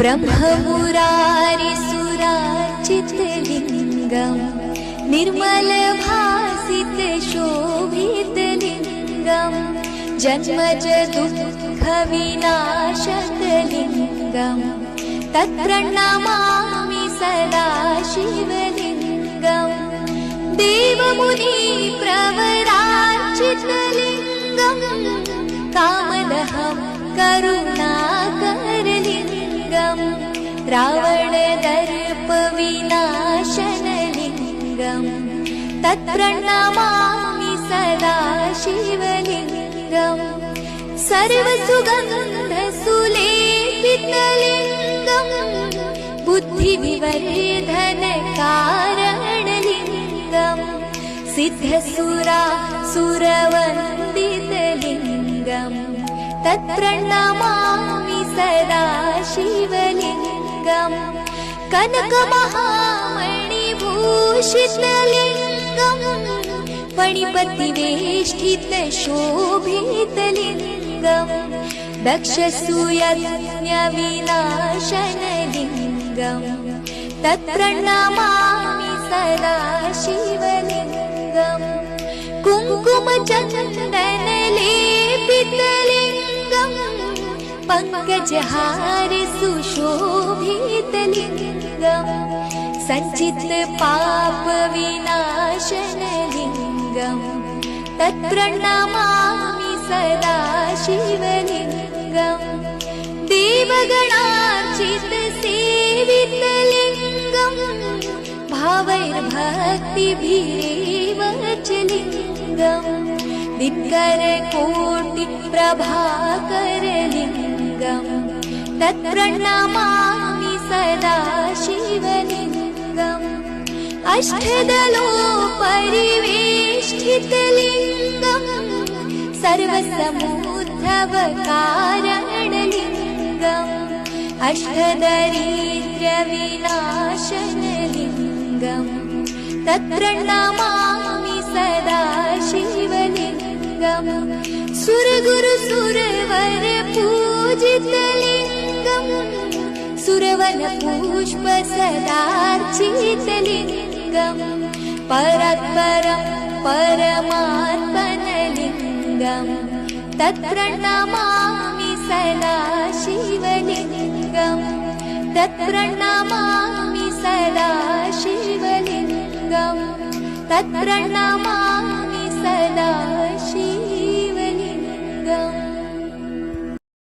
ब्रह्ममुरारिसुराचितलिङ्गम् निर्मलभासितशोभितलिङ्गम् जन्मज दुःखविनाशकलिङ्गम् तत्प्रणमामि सदा शिवलिङ्गम् देवमुनिप्रवरार्चितलिङ्गम् कामदहं करुणाकरलिङ्गम् रावणदर्पविनाशनलिङ्गम् तत्प्रणमामि सदा शिवलिङ्गम् सर्वसुगन्धसुलेपितलिङ्गम् बुद्धिविवर्धनकारणलिङ्गम् सिद्धसुरासुरवन्दितलिङ्गम् तत्प्रणमामि सदा शिवलिङ्गम् कनकमहामणिभूषितलिङ्गम् फणिपतिवेष्टितशोभितलिङ्गम् दक्षसूयज्ञविनाशनलिङ्गम् तत्प्रणमामि सदा शिवलिङ्गम् कुङ्कुमचन्दनलेपितलिङ्गम् पङ्कजहारसुशोभितलिङ्गम् सञ्चितपापविनाशनलिङ्गम् तत्प्रणमामि सदा शिवलिङ्गम् देवगणार्चितसेवितलिङ्गम् भावैर्भक्तिभिरेव च लिङ्गम् दिनकरकोटिप्रभाकरलिङ्गम् तत्प्रणमामि सदा शिवलिङ्गम् अष्टदलोपरिवेष्टितलिङ्गम् सर्वसमुद्भवकारणलिङ्गम् अष्टदरिद्र्यविनाशनलिङ्गम् तत्प्रणमामि सदा शिवलिङ्गम् सुरगुरुसुरवरपूजितलिङ्गम् सुरवनपुष्पसदार्चितलिङ्गम् परात्परं परमात्मनलिङ्गम् तत्प्रणमामि सदा शिवलिङ्गम् तत्प्रणमामि सदा शिवलिङ्गम् तत्प्रणमामि सदा